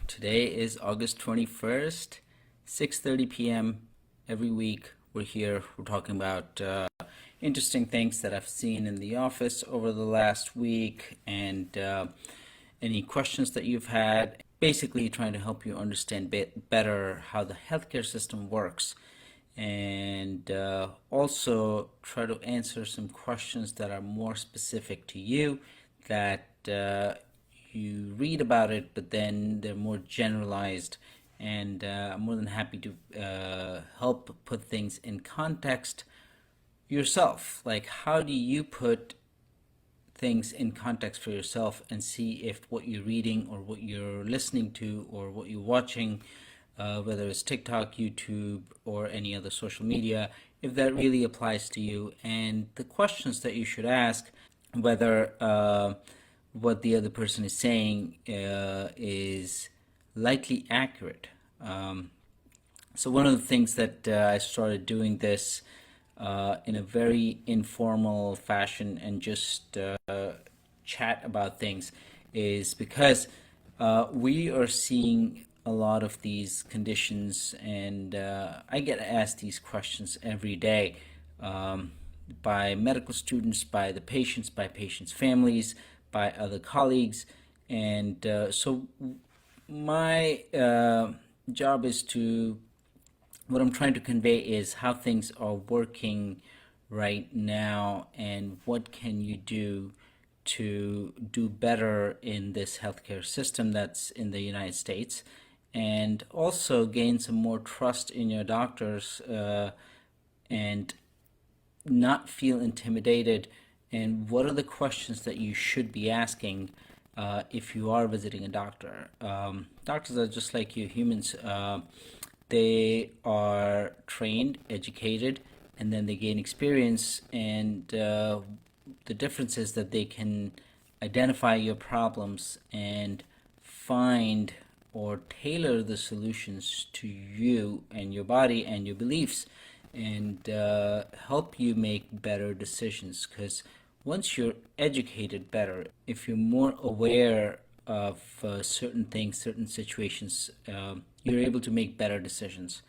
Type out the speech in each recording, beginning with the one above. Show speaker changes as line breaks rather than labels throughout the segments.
Today is August 21st, 6:30 p.m. Every week we're here. We're talking about interesting things that I've seen in the office over the last week and any questions that you've had. Basically, trying to help you understand better how the healthcare system works and also try to answer some questions that are more specific to you that you read about it, but then they're more generalized. And I'm more than happy to help put things in context yourself. Like, how do you put things in context for yourself and see if what you're reading or what you're listening to or what you're watching, whether it's TikTok, YouTube, or any other social media, if that really applies to you, and the questions that you should ask, whether what the other person is saying is likely accurate. So one of the things that I started doing this in a very informal fashion and just chat about things is because we are seeing a lot of these conditions, and I get asked these questions every day by medical students, by the patients, by patients' families, by other colleagues, and so my job is to what I'm trying to convey is how things are working right now and what can you do to do better in this healthcare system that's in the United States, and also gain some more trust in your doctors and not feel intimidated, and what are the questions that you should be asking if you are visiting a doctor. Doctors are just like you, humans. They are trained, educated, and then they gain experience. And the difference is that they can identify your problems and find or tailor the solutions to you and your body and your beliefs, and help you make better decisions. Because once you're educated better, if you're more aware of certain things, certain situations, you're able to make better decisions.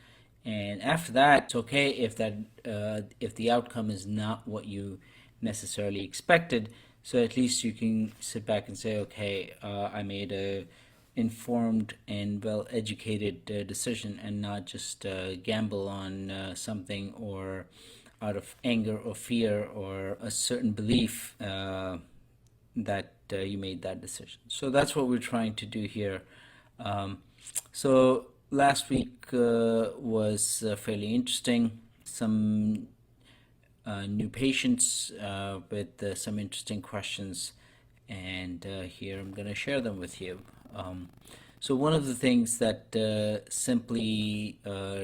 And after that, it's okay if the outcome is not what you necessarily expected. So at least you can sit back and say, okay, I made a informed and well educated decision, and not just gamble on something, or out of anger or fear or a certain belief that you made that decision. So that's what we're trying to do here. So last week was fairly interesting. Some new patients with some interesting questions, and here I'm going to share them with you. So one of the things that simply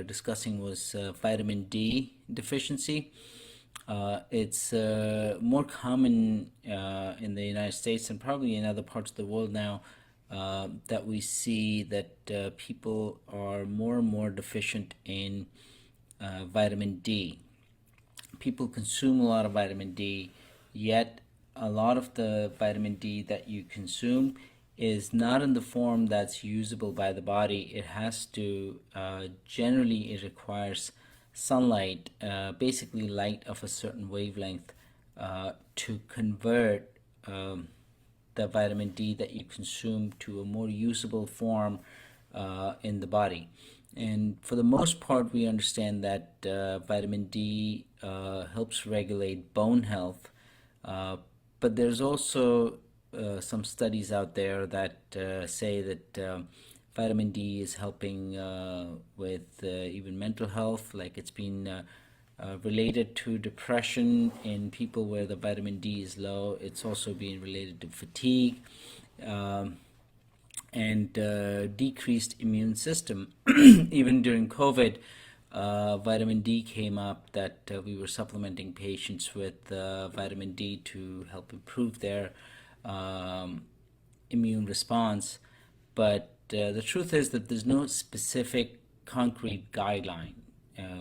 discussing was vitamin D deficiency. It's more common in the United States and probably in other parts of the world now, that we see that people are more and more deficient in vitamin D. People consume a lot of vitamin D, yet a lot of the vitamin D that you consume is not in the form that's usable by the body. It has to, generally, it requires sunlight, basically light of a certain wavelength, to convert the vitamin D that you consume to a more usable form in the body. And for the most part, we understand that vitamin D helps regulate bone health, but there's also some studies out there that say that vitamin D is helping with even mental health, like it's been related to depression in people where the vitamin D is low. It's also being related to fatigue and decreased immune system. Even during COVID, vitamin D came up that we were supplementing patients with vitamin D to help improve their immune response. But the truth is that there's no specific concrete guideline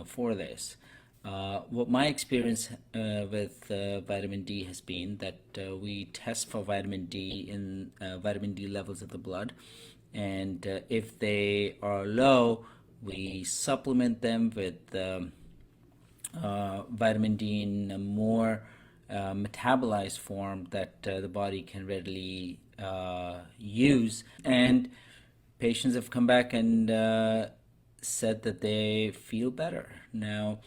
for this. What my experience with vitamin D has been that we test for vitamin D in vitamin D levels of the blood, and if they are low, we supplement them with vitamin D in a more metabolized form that the body can readily use. And patients have come back and said that they feel better. Now,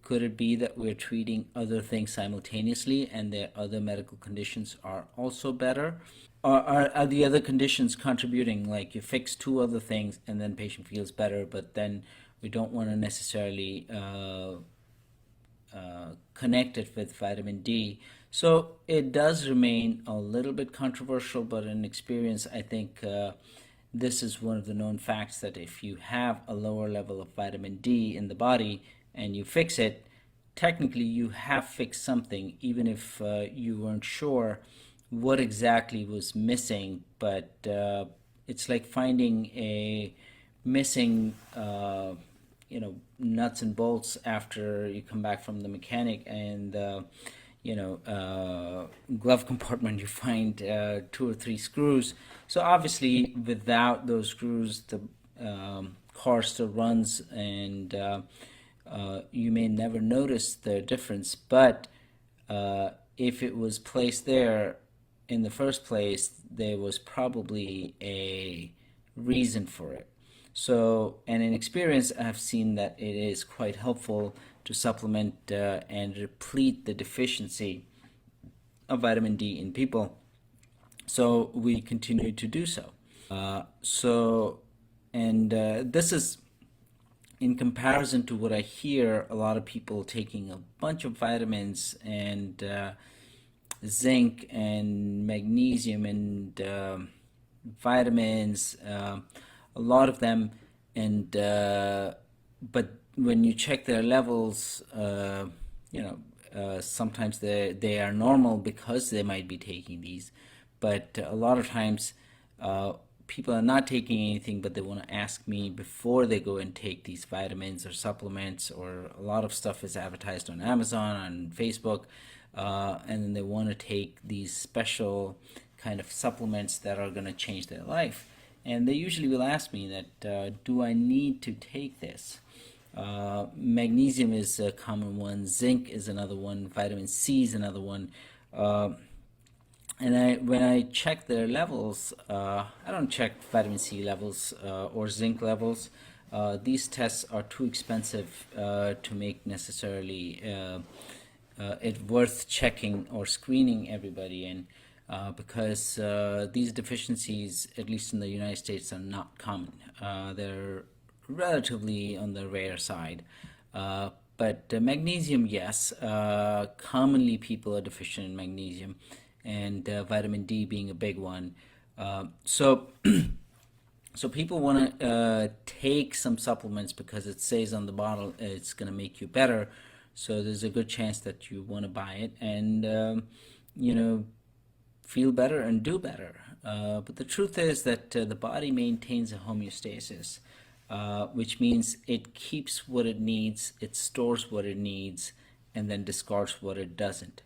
could it be that we're treating other things simultaneously and their other medical conditions are also better? Or are the other conditions contributing? Like you fix two other things and then patient feels better, but then we don't want to necessarily connect it with vitamin D. So it does remain a little bit controversial, but in experience, I think this is one of the known facts that if you have a lower level of vitamin D in the body and you fix it, technically you have fixed something, even if you weren't sure what exactly was missing. But it's like finding a missing nuts and bolts after you come back from the mechanic, and glove compartment you find two or three screws. So obviously without those screws the car still runs, and you may never notice the difference, but if it was placed there in the first place, there was probably a reason for it. So, and in experience, I've seen that it is quite helpful to supplement and replete the deficiency of vitamin D in people. So we continue to do so. This is in comparison to what I hear a lot of people taking a bunch of vitamins and zinc and magnesium and vitamins, a lot of them, and but when you check their levels, sometimes they are normal because they might be taking these, but a lot of times people are not taking anything, but they want to ask me before they go and take these vitamins or supplements, or a lot of stuff is advertised on Amazon, on Facebook, and then they want to take these special kind of supplements that are going to change their life. And they usually will ask me that, do I need to take this? Magnesium is a common one, zinc is another one, vitamin C is another one. When I check their levels, I don't check vitamin C levels or zinc levels. These tests are too expensive to make necessarily it worth checking or screening everybody in, because these deficiencies, at least in the United States, are not common. They're relatively on the rare side. But magnesium, yes, commonly people are deficient in magnesium, and vitamin D being a big one. So people want to take some supplements because it says on the bottle it's going to make you better. So there's a good chance that you want to buy it and feel better and do better. But the truth is that the body maintains a homeostasis, which means it keeps what it needs, it stores what it needs, and then discards what it doesn't.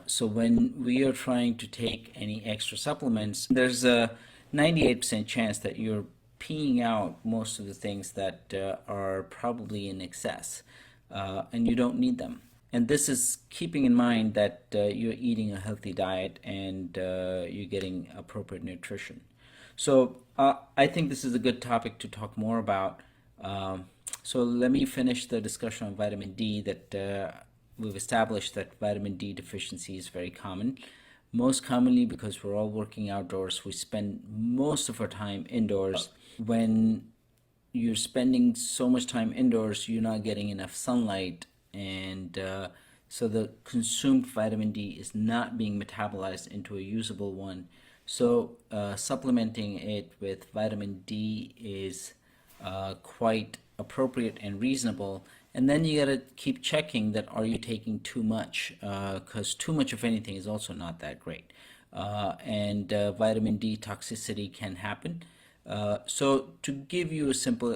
So when we are trying to take any extra supplements, there's a 98% chance that you're peeing out most of the things that are probably in excess, and you don't need them. And this is keeping in mind that you're eating a healthy diet and you're getting appropriate nutrition. So I think this is a good topic to talk more about. So let me finish the discussion on vitamin D. That we've established that vitamin D deficiency is very common. Most commonly because we're all working outdoors. We spend most of our time indoors. When you're spending so much time indoors, you're not getting enough sunlight, and so the consumed vitamin D is not being metabolized into a usable one. So supplementing it with vitamin D is quite appropriate and reasonable. And then you got to keep checking that, are you taking too much? Because too much of anything is also not that great. And vitamin D toxicity can happen. So to give you a simple,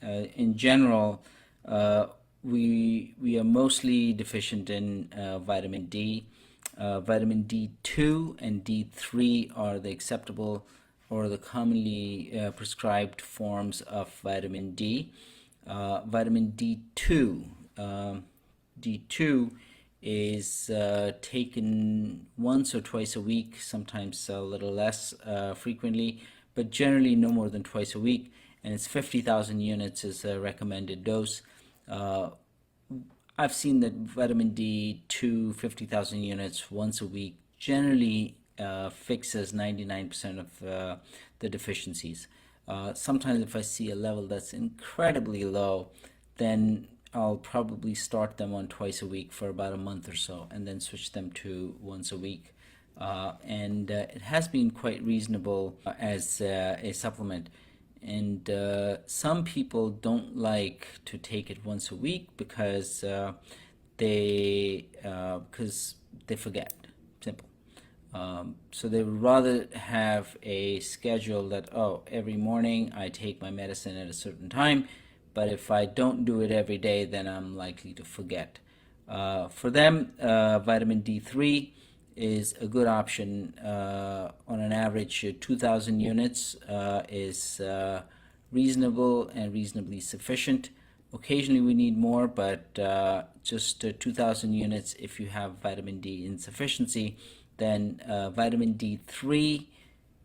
in general, we are mostly deficient in vitamin D. Vitamin D2 and D3 are the acceptable or the commonly prescribed forms of vitamin D. Vitamin D2. D2 is taken once or twice a week, sometimes a little less frequently, but generally no more than twice a week, and it's 50,000 units is a recommended dose. I've seen that vitamin D2, 50,000 units once a week, generally fixes 99% of the deficiencies. Sometimes if I see a level that's incredibly low, then I'll probably start them on twice a week for about a month or so, and then switch them to once a week. And it has been quite reasonable as a supplement. And some people don't like to take it once a week because they forget. Simple. So they would rather have a schedule that, oh, every morning I take my medicine at a certain time, but if I don't do it every day, then I'm likely to forget. For them, vitamin D3 is a good option. On an average, 2,000 units is reasonable and reasonably sufficient. Occasionally we need more, but just 2,000 units if you have vitamin D insufficiency. Then vitamin D3,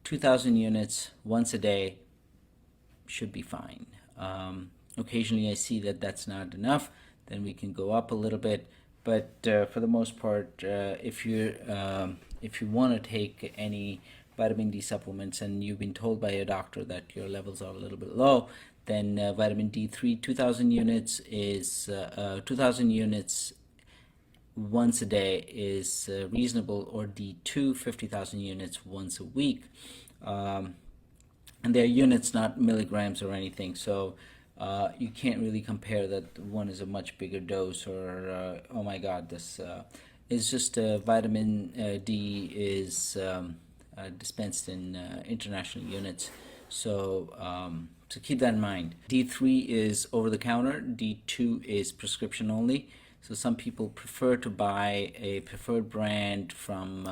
2,000 units once a day should be fine. Occasionally I see that that's not enough, then we can go up a little bit. But for the most part, if you want to take any vitamin D supplements and you've been told by your doctor that your levels are a little bit low, then vitamin D3 2,000 units is 2,000 units once a day is reasonable, or D2 50,000 units once a week. And they're units, not milligrams or anything, so you can't really compare that one is a much bigger dose, or oh my god, this is just vitamin D is dispensed in international units, so so keep that in mind. D3 is over the counter, D2 is prescription only. So some people prefer to buy a preferred brand from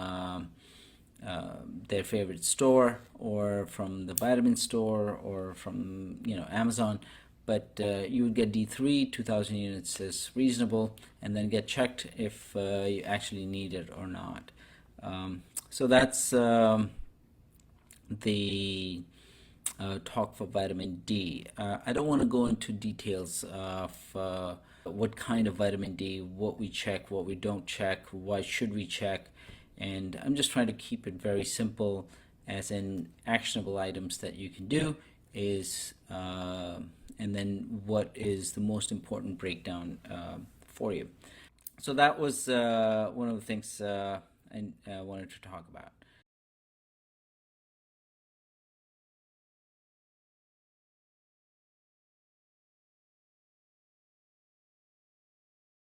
their favorite store, or from the vitamin store, or from Amazon. But you would get D3, 2,000 units is reasonable, and then get checked if you actually need it or not. So that's the talk for vitamin D. I don't want to go into details of what kind of vitamin D, what we check, what we don't check, why should we check, and I'm just trying to keep it very simple, as in actionable items that you can do is, and then what is the most important breakdown for you. So that was one of the things I wanted to talk about.